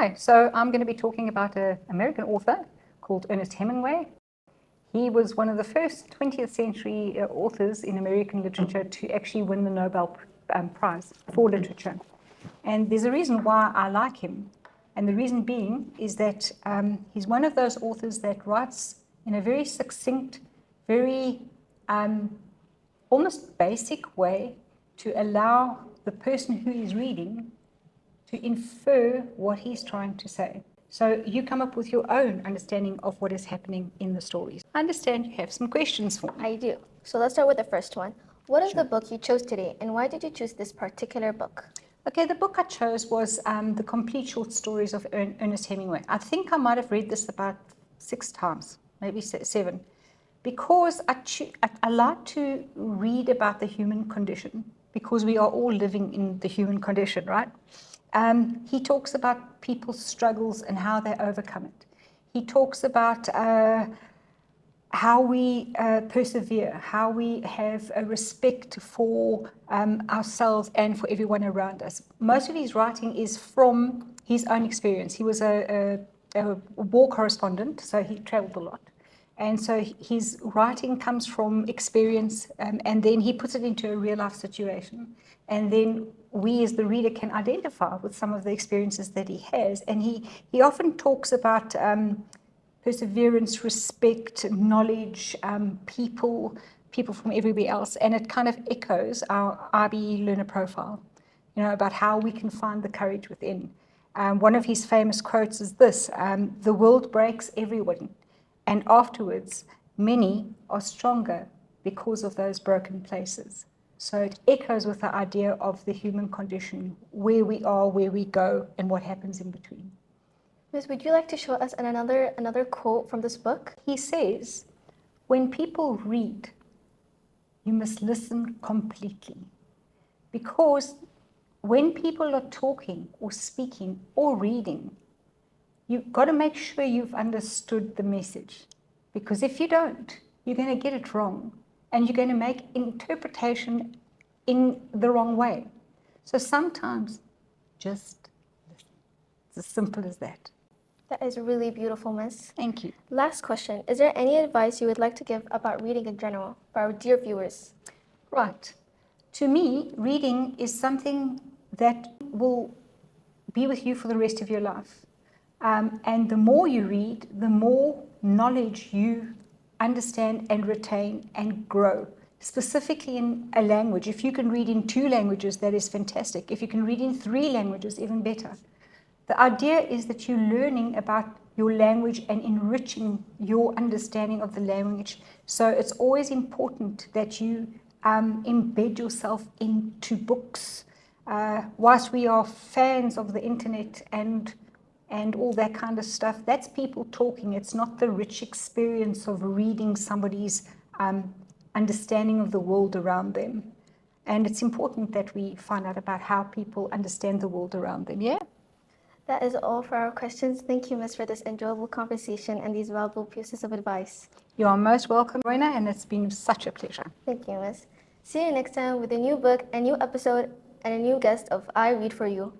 Hi, so I'm going to be talking about an American author called Ernest Hemingway. He was one of the first 20th century authors in American literature to actually win the Nobel Prize for literature. And there's a reason why I like him. And the reason being is that he's one of those authors that writes in a very succinct, very almost basic way to allow the person who is reading to infer what he's trying to say. So you come up with your own understanding of what is happening in the stories. I understand you have some questions for me. I do. So let's start with the first one. What is the book you chose today, and why did you choose this particular book? Okay, the book I chose was the complete short stories of Ernest Hemingway. I think I might have read this about 6 times, maybe 7, because I like to read about the human condition, because we are all living in the human condition, right? He talks about people's struggles and how they overcome it. He talks about how we persevere, how we have a respect for ourselves and for everyone around us. Most of his writing is from his own experience. He was a war correspondent, so he traveled a lot. And so his writing comes from experience, and then he puts it into a real life situation. And then we as the reader can identify with some of the experiences that he has. And he often talks about perseverance, respect, knowledge, people from everywhere else. And it kind of echoes our IBE learner profile, about how we can find the courage within. One of his famous quotes is this: the world breaks everyone, and afterwards many are stronger because of those broken places. So it echoes with the idea of the human condition, where we are, where we go, and what happens in between. Miss, would you like to show us another quote from this book? He says, when people read, you must listen completely. Because when people are talking or speaking or reading, you've got to make sure you've understood the message. Because if you don't, you're going to get it wrong. And you're going to make interpretation in the wrong way. So sometimes, just listen. It's as simple as that. That is really beautiful, Miss. Thank you. Last question. Is there any advice you would like to give about reading in general for our dear viewers? Right. To me, reading is something that will be with you for the rest of your life. And the more you read, the more knowledge you understand and retain and grow, specifically in a language. If you can read in 2 languages, that is fantastic. If you can read in 3 languages, even better. The idea is that you're learning about your language and enriching your understanding of the language. So it's always important that you embed yourself into books. Whilst we are fans of the internet and all that kind of stuff, that's people talking. It's not the rich experience of reading somebody's understanding of the world around them. And it's important that we find out about how people understand the world around them, yeah? That is all for our questions. Thank you, Miss, for this enjoyable conversation and these valuable pieces of advice. You are most welcome, Rowena, and it's been such a pleasure. Thank you, Miss. See you next time with a new book, a new episode, and a new guest of I Read For You.